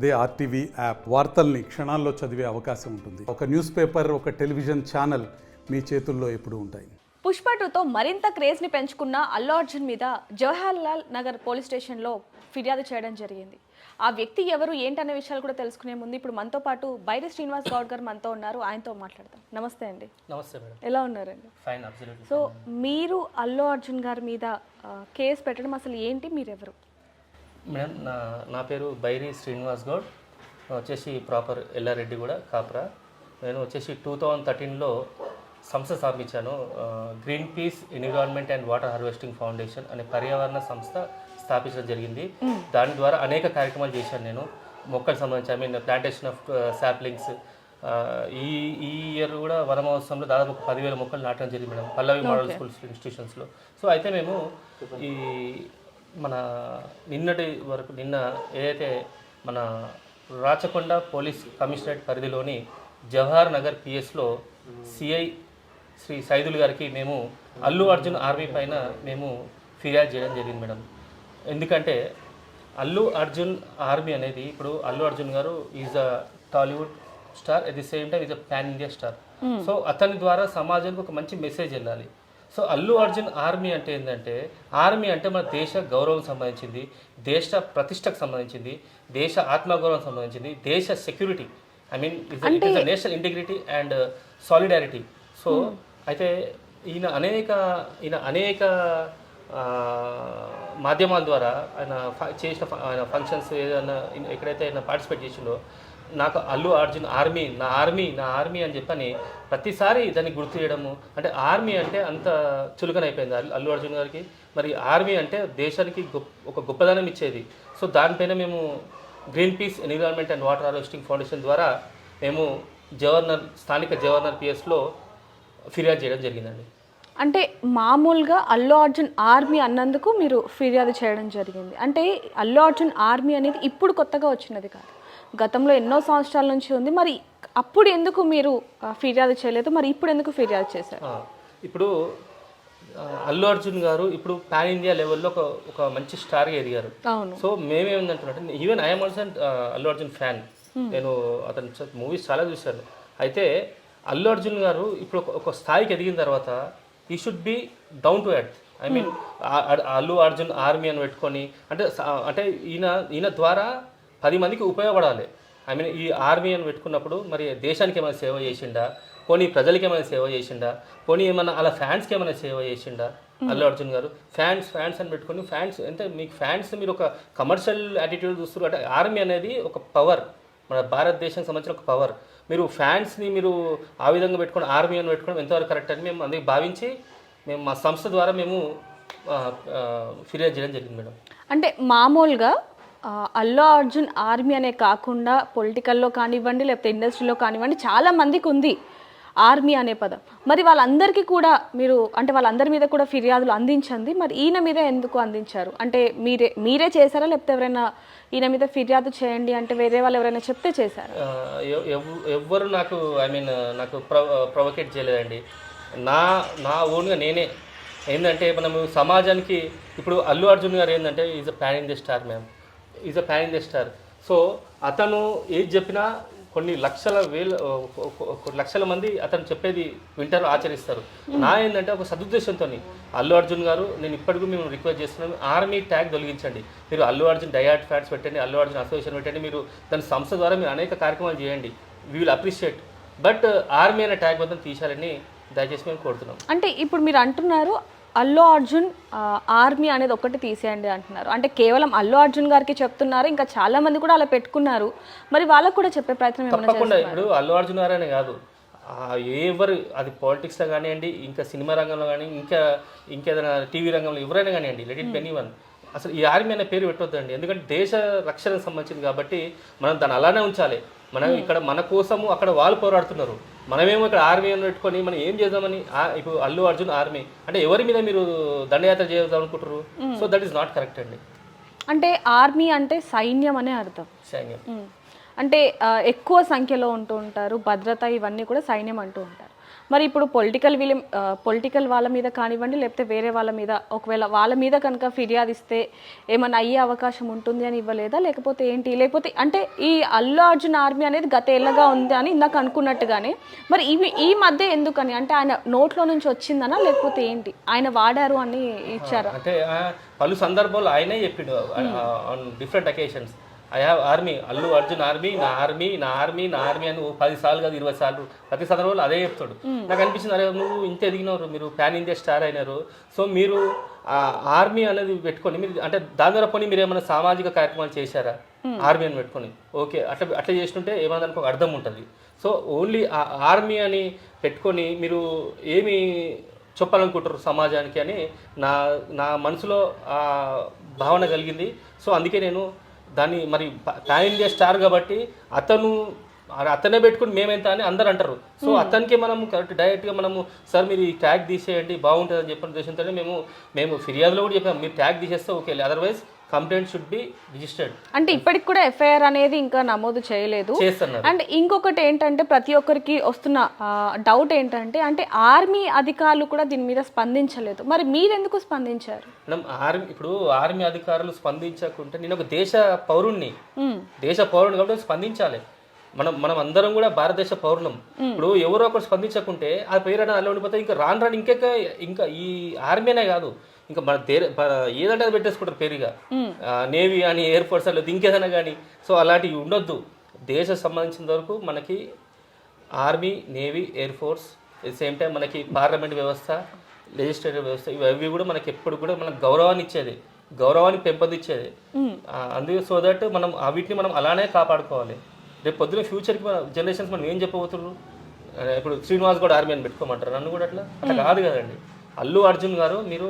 అదే RTV app వార్తల్ని క్షణాల్లో చదివే అవకాశం ఉంటుంది. ఒక న్యూస్ పేపర్, ఒక టెలివిజన్ ఛానల్ మీ చేతుల్లో ఎప్పుడూ ఉంటాయి. పుష్ప 2తో మరింత క్రేజ్ని పెంచుకున్న అల్లు అర్జున్ మీద జవహర్లాల్ నగర్ పోలీస్ స్టేషన్లో ఫిర్యాదు చేయడం జరిగింది. ఆ వ్యక్తి ఎవరు ఏంటనే విషయాలు కూడా తెలుసుకునే ముందు ఇప్పుడు మనతో పాటు బైరి శ్రీనివాస్ గౌడ్ గారు మనతో ఉన్నారు. ఆయనతో మాట్లాడదాం. నమస్తే అండి. నమస్తే మేడం. ఎలా ఉన్నారండి? Fine, absolutely. సో మీరు అల్లు అర్జున్ గారి మీద కేసు పెట్టడం అసలు ఏంటి, మీరెవరు? మేడం, నా పేరు బైరి శ్రీనివాస్ గౌడ్, వచ్చేసి ప్రాపర్ ఎల్లారెడ్డి కూడా కాపురా. నేను వచ్చేసి 2013లో సంస్థ స్థాపించాను. Green peace environment and water harvesting foundation అనే పర్యావరణ సంస్థ స్థాపించడం జరిగింది. దాని ద్వారా అనేక కార్యక్రమాలు చేశాను నేను. మొక్కలకు సంబంధించి ప్లాంటేషన్ ఆఫ్ సాప్లింగ్స్. ఈ ఇయర్ కూడా వన మహోత్సవంలో దాదాపు 10,000 మొక్కలు నాటడం జరిగింది మేడం, పల్లవి మోడల్ స్కూల్స్ ఇన్స్టిట్యూషన్స్లో. సో అయితే మేము ఈ నిన్న ఏదైతే మన రాచకొండ పోలీస్ కమిషనరేట్ పరిధిలోని జవహర్ నగర్ పిఎస్లో సిఐ శ్రీ సైదుల్ గారికి మేము అల్లు అర్జున్ ఆర్మీ పైన మేము ఫిర్యాదు చేయడం జరిగింది మేడం. ఎందుకంటే అల్లు అర్జున్ ఆర్మీ అనేది, ఇప్పుడు అల్లు అర్జున్ గారు is a Tollywood star, at the same time is a pan India star. So అతని ద్వారా సమాజానికి ఒక మంచి మెసేజ్ వెళ్ళాలి. సో అల్లు అర్జున్ ఆర్మీ అంటే ఏంటంటే, ఆర్మీ అంటే మన దేశ గౌరవం సంబంధించింది, దేశ ప్రతిష్టకు సంబంధించింది, దేశ ఆత్మగౌరవం సంబంధించింది, దేశ security, it is national integrity and solidarity. So అయితే ఈయన అనేక మాధ్యమాల ద్వారా ఆయన చేసిన ఆయన ఫంక్షన్స్ ఏదైనా ఎక్కడైతే ఆయన పార్టిసిపేట్ చేసిండో, నాకు అల్లు అర్జున్ ఆర్మీ, నా ఆర్మీ అని చెప్పని ప్రతిసారి దాన్ని గుర్తు చేయడము. అంటే ఆర్మీ అంటే అంత చులకనైపోయింది అల్లు అర్జున్ గారికి. మరి ఆర్మీ అంటే దేశానికి ఒక గొప్పదనం ఇచ్చేది. సో దానిపైన మేము green peace environment and water harvesting foundation ద్వారా మేము స్థానిక జవహర్నగర్ పిఎస్లో ఫిర్యాదు చేయడం జరిగిందండి. అంటే మామూలుగా అల్లు అర్జున్ ఆర్మీ అన్నందుకు మీరు ఫిర్యాదు చేయడం జరిగింది. అంటే అల్లు అర్జున్ ఆర్మీ అనేది ఇప్పుడు కొత్తగా వచ్చినది కాదు, గతంలో ఎన్నో సంవత్సరాల నుంచి ఉంది. మరి అప్పుడు ఎందుకు మీరు ఫిర్యాదు చేయలేదు, మరి ఇప్పుడు ఎందుకు ఫిర్యాదు చేశారు? ఇప్పుడు అల్లు అర్జున్ గారు ఇప్పుడు పాన్ ఇండియా లెవెల్లో ఒక మంచి స్టార్గా ఎదిగారు. సో మేమేమిందంటున్నట్టు, even I'm also Allu Arjun fan. నేను అతని మూవీస్ చాలా చూశాను. అయితే అల్లు అర్జున్ గారు ఇప్పుడు ఒక స్థాయికి ఎదిగిన తర్వాత ఈ should be down to earth. Allu Arjun army అని పెట్టుకొని అంటే ఈయన ద్వారా 10 మందికి ఉపయోగపడాలి. ఈ ఆర్మీ అని పెట్టుకున్నప్పుడు మరి దేశానికి ఏమైనా సేవ చేసిండా, పోనీ ప్రజలకి ఏమైనా సేవ చేసిండా, పోనీ ఏమైనా అలా ఫ్యాన్స్కి ఏమైనా సేవ చేసిండా అల్లు అర్జున్ గారు? ఫ్యాన్స్ అని పెట్టుకొని ఫ్యాన్స్ అంటే మీకు ఫ్యాన్స్ మీరు ఒక కమర్షియల్ యాటిట్యూడ్ చూస్తారు. అంటే ఆర్మీ అనేది ఒక పవర్, మన భారతదేశానికి సంబంధించిన ఒక పవర్. మీరు ఫ్యాన్స్ని మీరు ఆ విధంగా పెట్టుకొని ఆర్మీ అని పెట్టుకోవడం ఎంతవరకు కరెక్ట్ అని మేము అందుకే భావించి మేము మా సంస్థ ద్వారా మేము ఫిర్యాదు చేయడం జరిగింది మేడం. అంటే మామూలుగా అల్లు అర్జున్ ఆర్మీ అనే కాకుండా పొలిటికల్లో కానివ్వండి, లేకపోతే ఇండస్ట్రీలో కానివ్వండి, చాలా మందికి ఉంది ఆర్మీ అనే పదం. మరి వాళ్ళందరికీ కూడా మీరు అంటే వాళ్ళందరి మీద కూడా ఫిర్యాదులు అందించండి, మరి ఈయన మీద ఎందుకు అందించారు? అంటే మీరే చేశారా, లేకపోతే ఎవరైనా ఈయన మీద ఫిర్యాదు చేయండి అంటే వేరే వాళ్ళు ఎవరైనా చెప్తే చేశారా? ఎవ్వరు నాకు నాకు ప్రొవోకేట్ చేయలేదండి. నా ఓన్గా నేనే ఏంటంటే, మనము సమాజానికి ఇప్పుడు అల్లు అర్జున్ గారు ఏంటంటే is a pan India star ma'am, is a pan India star. So అతను ఏది చెప్పినా కొన్ని లక్షల మంది అతను చెప్పేది వింటారు, ఆచరిస్తారు. నా ఏంటంటే ఒక సదుద్దేశంతో అల్లు అర్జున్ గారు, నేను ఇప్పటికీ మేము రిక్వెస్ట్ చేస్తున్నాను, ఆర్మీ ట్యాగ్ తొలగించండి. మీరు అల్లు అర్జున్ డయాట్ ఫ్యాట్స్ పెట్టండి, అల్లు అర్జున్ అసోసియేషన్ పెట్టండి, మీరు దాని సంస్థ ద్వారా మీరు అనేక కార్యక్రమాలు చేయండి, we will appreciate. But army అనే ట్యాగ్ మొత్తం తీశారని దయచేసి మేము కోరుతున్నాం. అంటే ఇప్పుడు మీరు అంటున్నారు అల్లు అర్జున్ ఆర్మీ అనేది ఒకటి తీసేయండి అంటున్నారు. అంటే కేవలం అల్లు అర్జున్ గారికి చెప్తున్నారు, ఇంకా చాలా మంది కూడా అలా పెట్టుకున్నారు. మరి వాళ్ళకు కూడా చెప్పే ప్రయత్నం తప్పకుండా. ఇప్పుడు అల్లు అర్జున్ గారనే కాదు, ఎవరు అది పాలిటిక్స్లో కానివ్వండి, ఇంకా సినిమా రంగంలో కానీ, ఇంకేదైనా టీవీ రంగంలో ఎవరైనా కానివ్వండి, లెట్ ఇట్ బి ఎనీవన్, అసలు ఈ ఆర్మీ అనే పేరు పెట్టొద్దండి. ఎందుకంటే దేశ రక్షణకు సంబంధించింది కాబట్టి మనం దాన్ని అలానే ఉంచాలి. మనం ఇక్కడ మన కోసము అక్కడ వాళ్ళు పోరాడుతున్నారు, మనమేమో ఇక్కడ ఆర్మీ అని పెట్టుకొని మనం ఏం చేద్దామని. ఇప్పుడు అల్లు అర్జున్ ఆర్మీ అంటే ఎవరి మీద మీరు దండయాత్ర చేద్దాం అనుకుంటారు? So that is not correct అండి. అంటే ఆర్మీ అంటే సైన్యం అనే అర్థం. సైన్యం అంటే ఎక్కువ సంఖ్యలో ఉంటూ ఉంటారు, భద్రత ఇవన్నీ కూడా సైన్యం అంటూ ఉంటారు. మరి ఇప్పుడు పొలిటికల్ వాళ్ళ మీద కానివ్వండి, లేకపోతే వేరే వాళ్ళ మీద, ఒకవేళ వాళ్ళ మీద కనుక ఫిర్యాదు ఇస్తే ఏమన్నా అయ్యే అవకాశం ఉంటుంది అని ఇవ్వలేదా, లేకపోతే ఏంటి? లేకపోతే అంటే ఈ అల్లు అర్జున్ ఆర్మీ అనేది గత ఏళ్ళగా ఉంది అని ఇందాక అనుకున్నట్టుగానే మరి ఈ మధ్య ఎందుకని? అంటే ఆయన నోట్లో నుంచి వచ్చిందనా, లేకపోతే ఏంటి ఆయన వాడారు అని ఇచ్చారా? అంటే పలు సందర్భాల్లో ఆయనే చెప్పిండు on different occasions, I have army, Allu Arjun army, నా ఆర్మీ నా ఆర్మీ నా ఆర్మీ అని 10 సార్లు కాదు 20 సార్లు ప్రతి సందర్భంలో అదే చెప్తాడు. నాకు అనిపించింది, అరే నువ్వు ఇంత ఎదిగినారు, మీరు పాన్ ఇండియా స్టార్ అయినారు, సో మీరు ఆర్మీ అనేది పెట్టుకొని మీరు అంటే దాని ద్వారా పోనీ మీరు ఏమైనా సామాజిక కార్యక్రమాలు చేశారా ఆర్మీ అని పెట్టుకొని? ఓకే, అట్లా చేస్తుంటే ఏమన్నా ఒక అర్థం ఉంటుంది. సో ఓన్లీ ఆ ఆర్మీ అని పెట్టుకొని మీరు ఏమి చెప్పాలనుకుంటారు సమాజానికి అని నా మనసులో ఆ భావన కలిగింది. సో అందుకే నేను దాన్ని మరి పాన్ ఇండియా స్టార్ కాబట్టి అతనే పెట్టుకుని మేమెంత అని అందరు అంటారు. సో అతనికి మనం కరెక్ట్ డైరెక్ట్గా మనము సార్ మీరు ఈ ట్యాగ్ తీసేయండి బాగుంటుంది అని చెప్పిన ఉద్దేశంతోనే మేము ఫిర్యాదులో కూడా చెప్పాము, మీరు ట్యాగ్ తీసేస్తే okay, otherwise complaint should be registered. అంటే ఇప్పటికి కూడా ఎఫ్ఐఆర్ అనేది ఇంకా నమోదు చేయలేదు. అండ్ ఇంకొకటి ఏంటంటే ప్రతి ఒక్కరికి వస్తున్న డౌట్ ఏంటంటే అంటే ఆర్మీ అధికారులు కూడా దీని మీద స్పందించలేదు, మరి మీరెందుకు స్పందించారు? మేడం ఇప్పుడు ఆర్మీ అధికారులు స్పందించకుంటే నేను ఒక దేశ పౌరుణ్ణి కాబట్టి స్పందించాలి. మనం అందరం కూడా భారతదేశ పౌరులం. ఇప్పుడు ఎవరో ఒకరు స్పందించకుంటే ఆ పేరు అలా ఉండిపోతే ఇంకా రాను ఇంకా ఈ ఆర్మీనే కాదు, ఇంకా మన ఏదంటే అది పెట్టేసుకుంటారు పేరుగా, నేవీ అని, ఎయిర్ ఫోర్స్ అని, ఇంకేదైనా కానీ. సో అలాంటివి ఉండొద్దు. దేశం సంబంధించిన వరకు మనకి army, navy, air force, same time మనకి పార్లమెంట్ వ్యవస్థ, లెజిస్లేటివ్ వ్యవస్థ, ఇవి కూడా మనకి ఎప్పుడు కూడా మనకు గౌరవాన్ని ఇచ్చేది, గౌరవాన్ని పెంపొందించేది. అందుకే సో దట్ మనం వీటిని మనం అలానే కాపాడుకోవాలి. రేపు పొద్దున ఫ్యూచర్కి మన జనరేషన్స్ మనం ఏం చెప్పబోతున్నారు? ఇప్పుడు శ్రీనివాస్ కూడా ఆర్మీ అని పెట్టుకోమంటారు, నన్ను కూడా అట్లా కాదు కదండి. అల్లు అర్జున్ గారు మీరు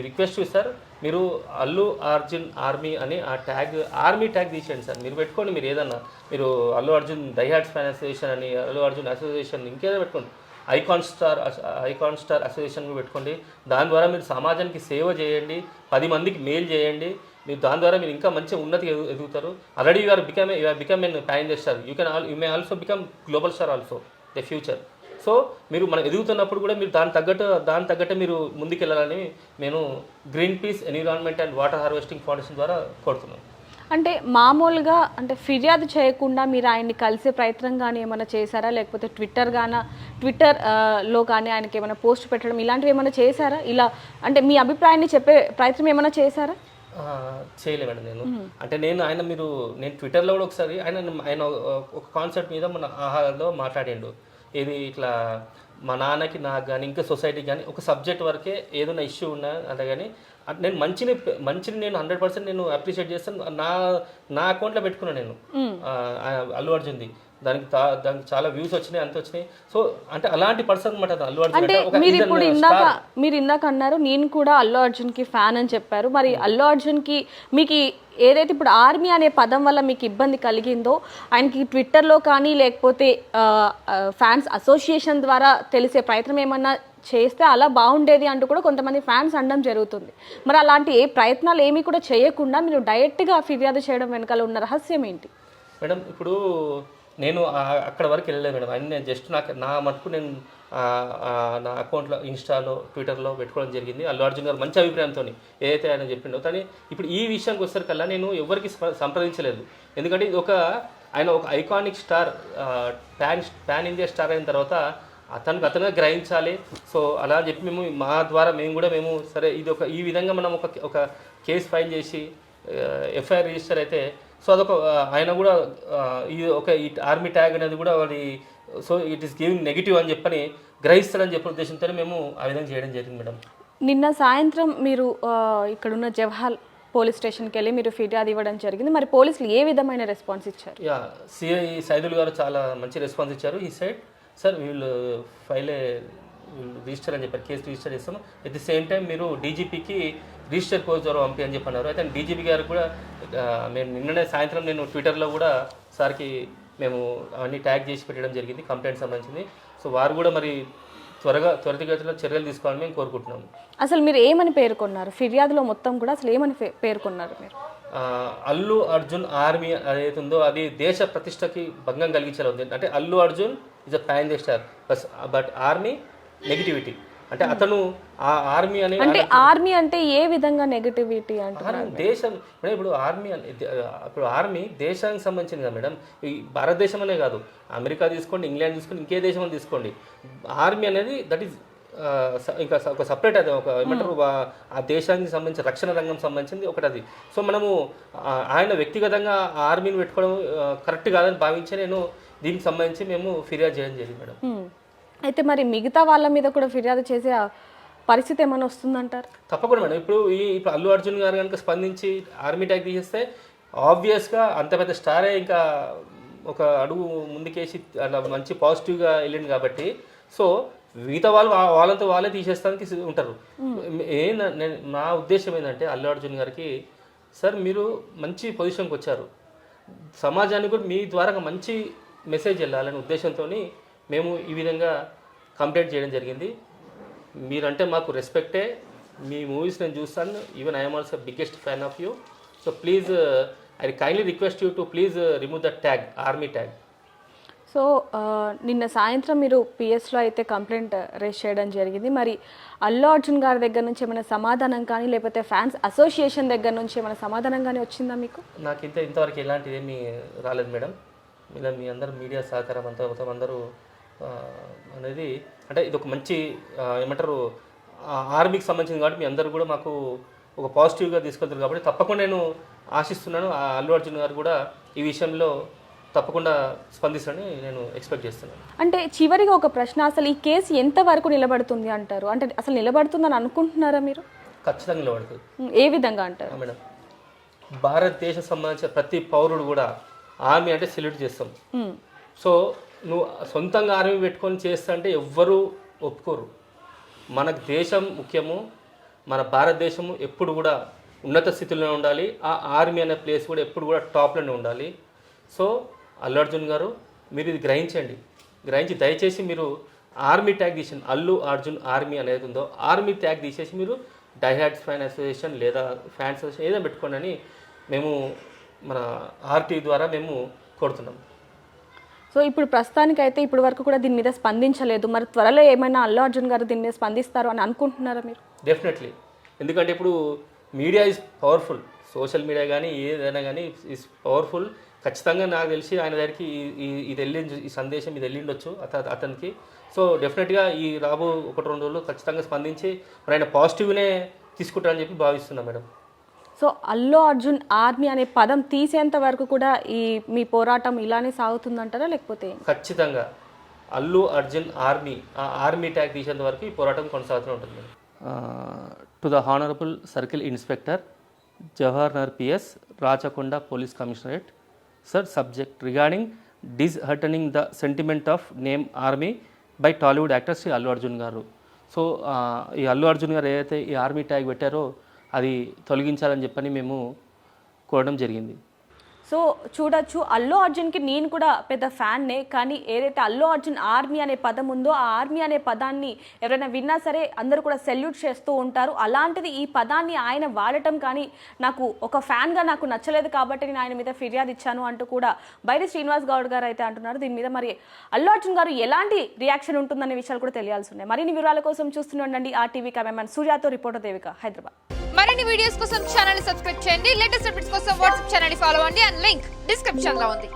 రిక్వెస్ట్ సార్, మీరు అల్లు అర్జున్ ఆర్మీ అని ఆ ట్యాగ్, ఆర్మీ ట్యాగ్ తీసేయండి సార్, మీరు పెట్టుకోండి. మీరు ఏదన్నా మీరు అల్లు అర్జున్ డైహార్డ్స్ ఫ్యాన్ అసోసియేషన్ అని, అల్లు అర్జున్ అసోసియేషన్ ఇంకేదో పెట్టుకోండి, ఐకాన్ స్టార్ అసోసియేషన్ పెట్టుకోండి. దాని ద్వారా మీరు సమాజానికి సేవ చేయండి, 10 మందికి మేలు చేయండి. మీరు దాని ద్వారా మీరు ఇంకా మంచి ఉన్నతికి ఎదుగుతారు. Already you are become an pan India star, you may also become global star also the future. So మీరు మనం ఎదుగుతున్నప్పుడు కూడా మీరు దాని తగ్గట్టు మీరు ముందుకెళ్ళాలని నేను green peace environment and water harvesting foundation ద్వారా కోరుతున్నాను. అంటే మామూలుగా అంటే ఫిర్యాదు చేయకుండా మీరు ఆయన్ని కలిసే ప్రయత్నం కానీ ఏమైనా చేశారా, లేకపోతే ట్విట్టర్లో కానీ ఆయనకి ఏమైనా పోస్ట్ పెట్టడం ఇలాంటివి ఏమైనా చేశారా? ఇలా అంటే మీ అభిప్రాయాన్ని చెప్పే ప్రయత్నం ఏమైనా చేశారా? చేయలేమండి నేను. అంటే నేను ట్విట్టర్లో కూడా ఒకసారి ఆయన ఒక కాన్సెప్ట్ మీద మన ఆహారంలో మాట్లాడిండు, ఇది ఇట్లా మా నాన్నకి నాకు కానీ ఇంకా సొసైటీకి కానీ ఒక సబ్జెక్ట్ వరకే ఏదైనా ఇష్యూ ఉన్నా అంటే కానీ నేను మంచిని నేను 100% నేను అప్రిషియేట్ చేస్తాను. నా అకౌంట్లో పెట్టుకున్నాను నేను అల్లు అర్జున్ది, దానికి చాలా వ్యూస్ వచ్చినాయి, అంత వచ్చినాయి. సో అంటే అలాంటి పర్సన్ అనమాట అల్లు అర్జున్. అంటే మీరు ఇందాక అన్నారు నేను కూడా అల్లు అర్జున్కి ఫ్యాన్ అని చెప్పారు. మరి అల్లు అర్జున్కి మీకు ఏదైతే ఇప్పుడు ఆర్మీ అనే పదం వల్ల మీకు ఇబ్బంది కలిగిందో ఆయనకి ట్విట్టర్లో కానీ లేకపోతే ఫ్యాన్స్ అసోసియేషన్ ద్వారా తెలిసే ప్రయత్నం ఏమన్నా చేస్తే అలా బాగుండేది అంటూ కూడా కొంతమంది ఫ్యాన్స్ అనడం జరుగుతుంది. మరి అలాంటి ఏ ప్రయత్నాలు ఏమీ కూడా చేయకుండా మీరు డైరెక్ట్గా ఫిర్యాదు చేయడం వెనకాల ఉన్న రహస్యం ఏంటి? మేడం ఇప్పుడు నేను అక్కడ వరకు వెళ్ళలేదు మేడం. అన్నీ నేను జస్ట్ నా మటుకు నేను నా అకౌంట్లో ఇన్స్టాలో ట్విట్టర్లో పెట్టుకోవడం జరిగింది. అల్లు అర్జున్ గారు మంచి అభిప్రాయంతో ఏదైతే ఆయన చెప్పిండో, కానీ ఇప్పుడు ఈ విషయానికి వచ్చేసరికల్లా నేను ఎవరికి సంప్రదించలేదు. ఎందుకంటే ఇది ఆయన ఒక iconic star, pan India star అయిన తర్వాత అతనుగా గ్రహించాలి. సో అలా చెప్పి మా ద్వారా మేము సరే ఇది ఈ విధంగా మనం ఒక కేసు ఫైల్ చేసి ఎఫ్ఐఆర్ రిజిస్టర్ అయితే సో ఆయన కూడా ఈ ఆర్మీ ట్యాగ్ అనేది కూడా so it is giving negative అని చెప్పని గ్రహిస్తారని చెప్పిన ఉద్దేశంతో మేము ఆ విధంగా చేయడం జరిగింది మేడం. నిన్న సాయంత్రం మీరు ఇక్కడున్న జవహర్ పోలీస్ స్టేషన్కి వెళ్ళి మీరు ఫిర్యాదు ఇవ్వడం జరిగింది. మరి పోలీసులు ఏ విధమైన రెస్పాన్స్ ఇచ్చారు? సిఐ సైదుల్ గారు చాలా మంచి రెస్పాన్స్ ఇచ్చారు. ఈ సైడ్ సార్ వీళ్ళు రిజిస్టర్ అని చెప్పారు, కేసు రిజిస్టర్ చేస్తాము. ఎట్ ది సేమ్ టైం మీరు డీజీపీకి రిజిస్టర్ పోస్ట్ ద్వారా పంపి అని చెప్పన్నారు. అయితే డీజీపీ గారు కూడా మేము నిన్ననే సాయంత్రం నేను ట్విట్టర్లో కూడా సార్కి మేము అవన్నీ ట్యాగ్ చేసి పెట్టడం జరిగింది, కంప్లైంట్ సంబంధించింది. సో వారు కూడా మరి త్వరితగతిలో చర్యలు తీసుకోవాలని మేము కోరుకుంటున్నాము. అసలు మీరు ఏమని పేర్కొన్నారు ఫిర్యాదులో మొత్తం కూడా? అసలు ఏమని పేర్కొన్నారు మీరు? అల్లు అర్జున్ ఆర్మీ ఏదైతే ఉందో అది దేశ ప్రతిష్టకి భంగం కలిగించేలా ఉంది. అంటే Allu Arjun is a pan India star but army negativity. అంటే అతను ఆ ఆర్మీ అనే అంటే ఆర్మీ అంటే ఏ విధంగా నెగటివిటీ అంటే దేశం ఇప్పుడు ఆర్మీ దేశానికి సంబంధించింది కదా మేడం. ఈ భారతదేశం అనే కాదు, అమెరికా తీసుకోండి, ఇంగ్లాండ్ తీసుకోండి, ఇంకే దేశం అని తీసుకోండి, ఆర్మీ అనేది దట్ ఈస్ ఇంకా ఒక సపరేట్, అది ఒక ఏమంటారు ఆ దేశానికి సంబంధించిన రక్షణ రంగం సంబంధించింది ఒకటి అది. సో మనము ఆయన వ్యక్తిగతంగా ఆర్మీని పెట్టుకోవడం కరెక్ట్ కాదని భావించి నేను దీనికి సంబంధించి మేము ఫిర్యాదు చేయడం జరిగింది మేడం. అయితే మరి మిగతా వాళ్ళ మీద కూడా ఫిర్యాదు చేసే పరిస్థితి ఏమైనా వస్తుందంటారు? తప్పకుండా మేడం. ఇప్పుడు అల్లు అర్జున్ గారు కనుక స్పందించి ఆర్మీ ట్యాగ్ తీసేస్తే ఆబ్వియస్గా అంత పెద్ద స్టారే ఇంకా ఒక అడుగు ముందుకేసి అలా మంచి పాజిటివ్గా వెళ్ళింది కాబట్టి సో మిగతా వాళ్ళంతా వాళ్ళే తీసేస్తానికి ఉంటారు. నా ఉద్దేశం ఏంటంటే అల్లు అర్జున్ గారికి, సార్ మీరు మంచి పొజిషన్కి వచ్చారు, సమాజానికి కూడా మీ ద్వారా మంచి మెసేజ్ వెళ్ళాలనే ఉద్దేశంతో మేము ఈ విధంగా కంప్లైంట్ చేయడం జరిగింది. మీరంటే మాకు రెస్పెక్టే, మీ మూవీస్ నేను చూస్తాను, even I'm also biggest fan of you. So please I kindly request you to please remove the tag, army tag. So నిన్న సాయంత్రం మీరు పిఎస్లో అయితే కంప్లైంట్ రేస్ చేయడం జరిగింది. మరి అల్లు అర్జున్ గారి దగ్గర నుంచి ఏమైనా సమాధానం కానీ లేకపోతే ఫ్యాన్స్ అసోసియేషన్ దగ్గర నుంచి ఏమైనా సమాధానం కానీ వచ్చిందా మీకు? నాకు ఇంతవరకు ఎలాంటిది ఏమీ రాలేదు మేడం. ఇలా మీ అందరూ మీడియా సహకారం అంతా అందరూ అనేది అంటే ఇది ఒక మంచి ఏమంటారు ఆర్మీకి సంబంధించింది కాబట్టి మీ అందరూ కూడా మాకు ఒక పాజిటివ్గా తీసుకెళ్తారు కాబట్టి తప్పకుండా నేను ఆశిస్తున్నాను అల్లు అర్జున్ గారు కూడా ఈ విషయంలో తప్పకుండా స్పందిస్తారని నేను ఎక్స్పెక్ట్ చేస్తున్నాను. అంటే చివరిగా ఒక ప్రశ్న, అసలు ఈ కేసు ఎంతవరకు నిలబడుతుంది అంటారు? అంటే అసలు నిలబడుతుందని అనుకుంటున్నారా మీరు? ఖచ్చితంగా నిలబడుతుంది. ఏ విధంగా అంటారు? మేడం, భారతదేశం సంబంధించిన ప్రతి పౌరుడు కూడా ఆర్మీ అంటే సెల్యూట్ చేస్తాం. సో నువ్వు సొంతంగా ఆర్మీ పెట్టుకొని చేస్తా అంటే ఎవ్వరూ ఒప్పుకోరు. మనకు దేశం ముఖ్యము, మన భారతదేశము ఎప్పుడు కూడా ఉన్నత స్థితిలో ఉండాలి, ఆ ఆర్మీ అనే ప్లేస్ కూడా ఎప్పుడు కూడా టాప్లోనే ఉండాలి. సో అల్లు అర్జున్ గారు మీరు ఇది గ్రహించి దయచేసి మీరు ఆర్మీ ట్యాగ్ తీసి అల్లు అర్జున్ ఆర్మీ అనేది ఉందో ఆర్మీ ట్యాగ్ తీసేసి మీరు డైహార్డ్స్ ఫ్యాన్ అసోసియేషన్ లేదా ఫ్యాన్స్ అసోసియేషన్ ఏదైనా పెట్టుకోండి అని మేము మన ఆర్టీ ద్వారా మేము కోరుతున్నాం. సో ఇప్పుడు ప్రస్తుతానికైతే ఇప్పటి వరకు కూడా దీని మీద స్పందించలేదు. మరి త్వరలో ఏమైనా అల్లు అర్జున్ గారు దీని మీద స్పందిస్తారు అని అనుకుంటున్నారా మీరు? డెఫినెట్లీ. ఎందుకంటే ఇప్పుడు media is powerful, social media కానీ ఏదైనా కానీ ఈజ్ పవర్ఫుల్. ఖచ్చితంగా నాకు తెలిసి ఆయన దగ్గరికి ఈ సందేశం ఇది వెళ్ళిండొచ్చు అతనికి. సో డెఫినెట్గా ఈ రాబో 1-2 రోజులు ఖచ్చితంగా స్పందించి మరి ఆయన పాజిటివ్నే తీసుకుంటారని చెప్పి భావిస్తున్నాం madam. So Allu Arjun army అనే పదం తీసేంత వరకు కూడా మీ పోరాటం ఇలానే సాగుతుందంటారా లేకపోతే? ఖచ్చితంగా అల్లు అర్జున్ ఆర్మీ, ఆ ఆర్మీ ట్యాగ్ తీసేంత వరకు ఈ పోరాటం కొనసాగుతూ ఉంటుంది madam. To the honourable circle inspector Jawahar PS, Rachakonda police commissionerate. Sir, subject regarding disheartening the sentiment of name army by Tollywood actor Sri Allu Arjun garu. So ఈ అల్లు అర్జున్ గారు ఏదైతే ఈ ఆర్మీ ట్యాగ్ పెట్టారో అది తొలగించాలని చెప్పని మేము కోరడం జరిగింది. సో చూడొచ్చు, అల్లు అర్జున్కి నేను కూడా పెద్ద ఫ్యాన్నే, కానీ ఏదైతే అల్లు అర్జున్ ఆర్మీ అనే పదం ఉందో ఆ ఆర్మీ అనే పదాన్ని ఎవరైనా విన్నా సరే అందరూ కూడా సెల్యూట్ చేస్తూ ఉంటారు. అలాంటిది ఈ పదాన్ని ఆయన వాడటం కానీ నాకు ఒక ఫ్యాన్గా నాకు నచ్చలేదు కాబట్టి నేను ఆయన మీద ఫిర్యాదు ఇచ్చాను అంటూ కూడా బైరి శ్రీనివాస్ గౌడ్ గారు అయితే అంటున్నారు. దీని మీద మరి అల్లు అర్జున్ గారు ఎలాంటి రియాక్షన్ ఉంటుందనే విషయాలు కూడా తెలియాల్సి ఉన్నాయి. మరిన్ని వివరాల కోసం చూస్తూనే ఉండండి RTV కెమెరామెన్ సూర్యతో, రిపోర్టర్ దేవిక, హైదరాబాద్. మరిన్ని వీడియోస్ కోసం ఛానల్ ని సబ్స్క్రైబ్ చేయండి. లేటెస్ట్ అప్డేట్స్ కోసం వాట్సాప్ ఛానల్ ని ఫాలో అవ్వండి. అండ్ లింక్ డిస్క్రిప్షన్ లో ఉంది.